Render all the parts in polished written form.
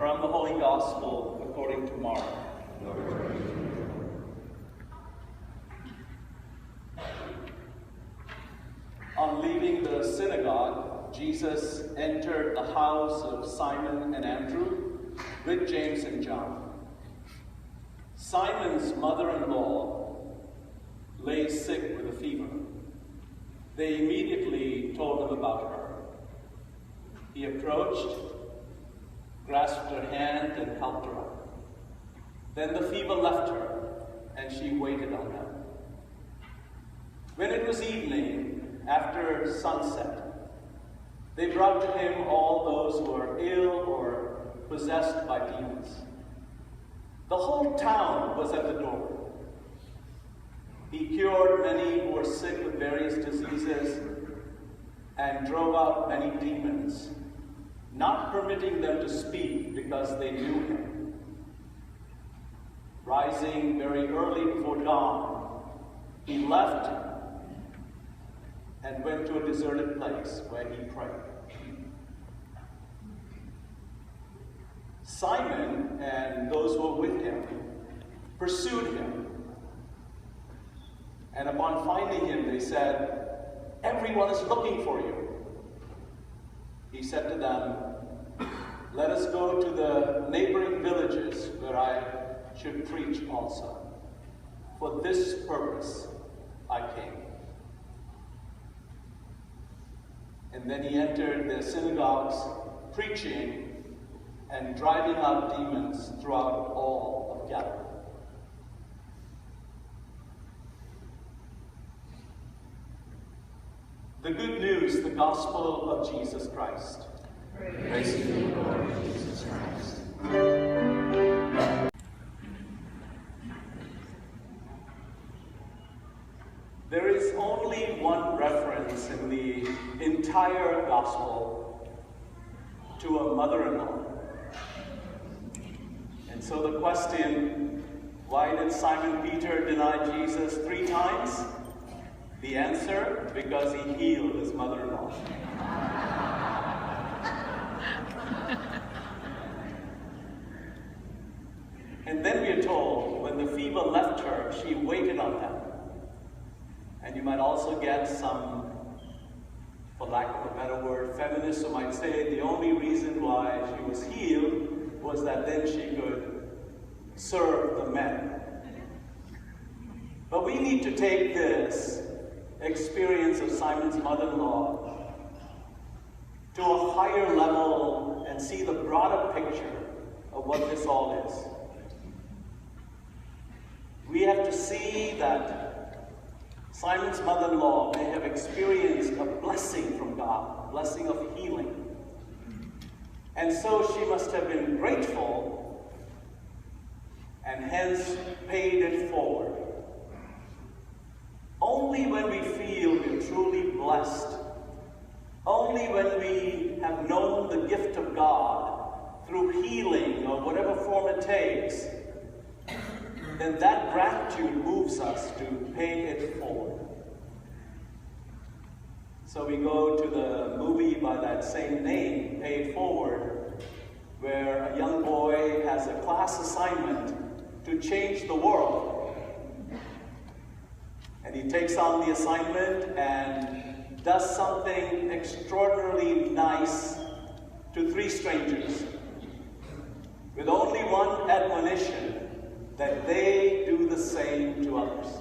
From the Holy Gospel according to Mark. On leaving the synagogue, Jesus entered the house of Simon and Andrew with James and John. Simon's mother-in-law lay sick with a fever. They immediately told him about her. He approached, grasped her hand, and helped her up. Then the fever left her, and she waited on them. When it was evening, after sunset, they brought to him all those who were ill or possessed by demons. The whole town was at the door. He cured many who were sick with various diseases and drove out many demons, not permitting them to speak because they knew him. Rising very early before dawn, he left and went to a deserted place where he prayed. Simon and those who were with him pursued him. And upon finding him, they said, "Everyone is looking for you." He said to them, "Let us go to the neighboring villages where I should preach also. For this purpose I came." And then he entered their synagogues, preaching and driving out demons throughout all of Galilee. The good news, the gospel of Jesus Christ. Praise to you, Lord Jesus Christ. There is only one reference in the entire gospel to a mother-in-law. And so the question, why did Simon Peter deny Jesus 3 times? The answer, because he healed his mother-in-law. And then we are told, when the fever left her, she waited on them. And you might also get some, for lack of a better word, feminists who might say the only reason why she was healed was that then she could serve the men. But we need to take this experience of Simon's mother-in-law to a higher level and see the broader picture of what this all is. We have to see that Simon's mother-in-law may have experienced a blessing from God, a blessing of healing. And so she must have been grateful and hence paid it forward. Only when we feel we're truly blessed, only when we have known the gift of God through healing or whatever form it takes, then that gratitude moves us to pay it forward. So we go to the movie by that same name, Pay It Forward, where a young boy has a class assignment to change the world. And he takes on the assignment and does something extraordinarily nice to 3 strangers, with only one admonition, that they do the same to others.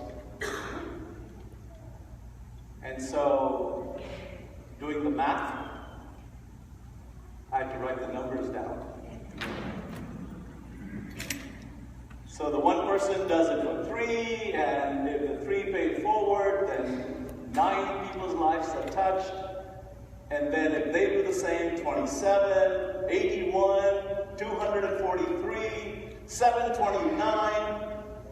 And so, doing the math, I had to write the numbers down. So the one person does it for 3, and if the 3 paid forward, then 9 people's lives are touched. And then if they do the same, 27, 81, 243, 729,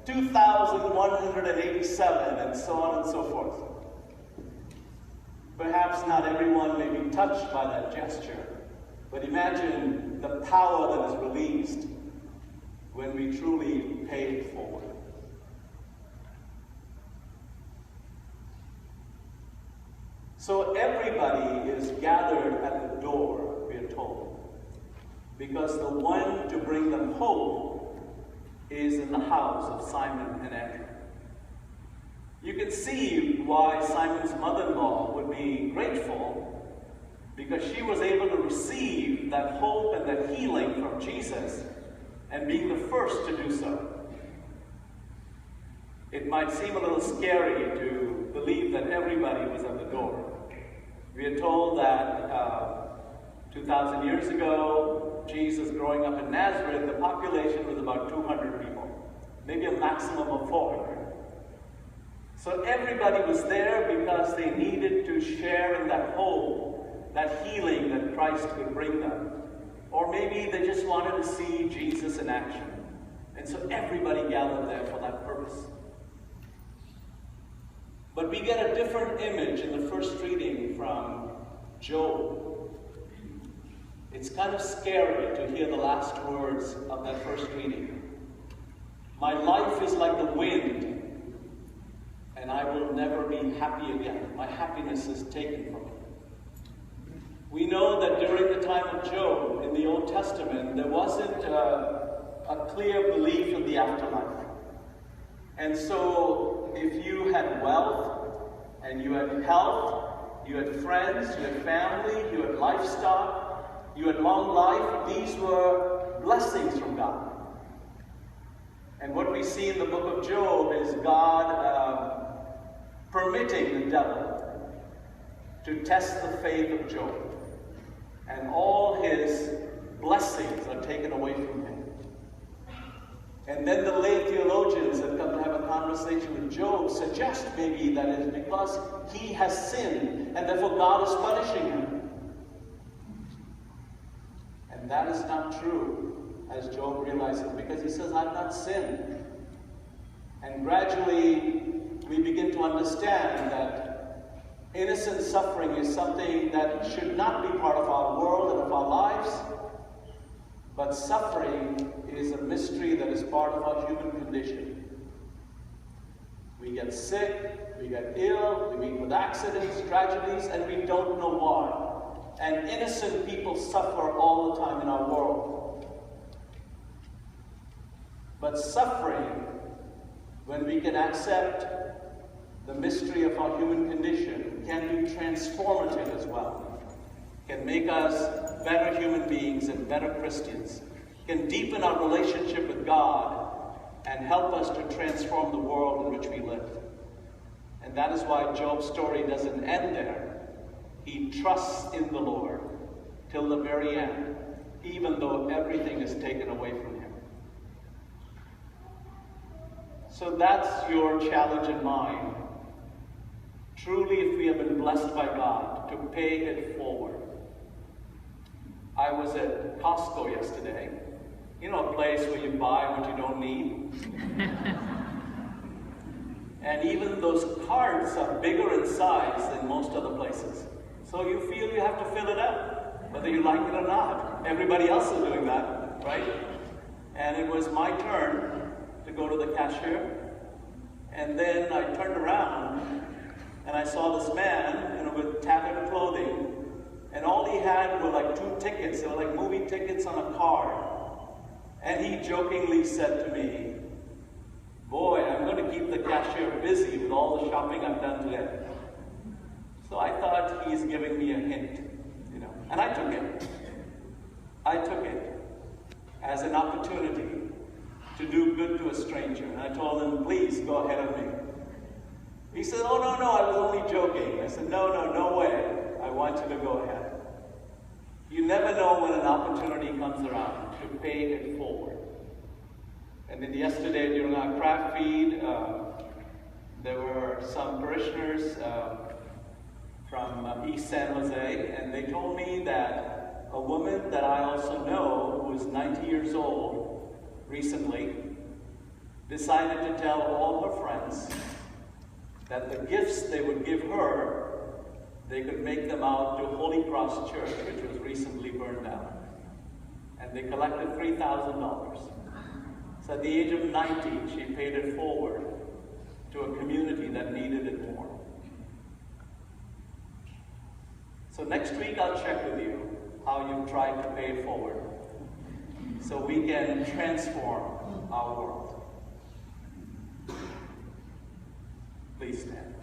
2,187, and so on and so forth. Perhaps not everyone may be touched by that gesture, but imagine the power that is released when we truly pay it forward. So everybody is gathered at the door, we are told. because the one to bring them hope is in the house of Simon and Andrew. You can see why Simon's mother-in-law would be grateful, because she was able to receive that hope and that healing from Jesus, and being the first to do so. It might seem a little scary to believe that everybody was at the door. We are told that 2,000 years ago, Jesus growing up in Nazareth, the population was about 200 people, maybe a maximum of 400. So everybody was there because they needed to share in that hope, that healing that Christ could bring them. Or maybe they just wanted to see Jesus in action. And so everybody gathered there for that purpose. But we get a different image in the first reading from Job. It's kind of scary to hear the last words of that first reading. My life is like the wind, and I will never be happy again. My happiness is taken from me. We know that during the time of Job in the Old Testament, there wasn't a clear belief in the afterlife. And so if you had wealth, and you had health, you had friends, you had family, you had livestock, you had long life, these were blessings from God. And what we see in the book of Job is God permitting the devil to test the faith of Job. And all his blessings are taken away from him. And then the lay theologians that come to have a conversation with Job suggest maybe that it's because he has sinned and therefore God is punishing him. And that is not true, as Job realizes, because he says, I've not sinned. And gradually we begin to understand that innocent suffering is something that should not be part of our world and of our lives, but suffering is a mystery that is part of our human condition. We get sick, we get ill, we meet with accidents, tragedies, and we don't know why. And innocent people suffer all the time in our world. But suffering, when we can accept the mystery of our human condition, can be transformative as well. Can make us better human beings and better Christians, can deepen our relationship with God and help us to transform the world in which we live. And that is why Job's story doesn't end there. He trusts in the Lord till the very end, even though everything is taken away from him. So that's your challenge and mine. Truly, if we have been blessed by God, to pay it forward. I was at Costco yesterday. You know, a place where you buy what you don't need. And even those carts are bigger in size than most other places. So you feel you have to fill it up, whether you like it or not. Everybody else is doing that, right? And it was my turn to go to the cashier. And then I turned around and I saw this man, with tattered clothing. And all he had were like 2 tickets. They were like movie tickets on a card. And he jokingly said to me, boy, I'm going to keep the cashier busy with all the shopping I've done today. So I thought he's giving me a hint, And I took it. I took it as an opportunity to do good to a stranger. And I told him, please go ahead of me. He said, oh, no, I was only joking. I said, no way. I want you to go ahead. You never know when an opportunity comes around to pay it forward. And then yesterday during our craft feed, there were some parishioners from East San Jose, and they told me that a woman that I also know, who is 90 years old recently, decided to tell all her friends that the gifts they would give her, they could make them out to Holy Cross Church, which was recently burned down. And they collected $3,000. So at the age of 90, she paid it forward to a community that needed it more. So next week I'll check with you how you've tried to pay it forward. so we can transform our world. Please stand.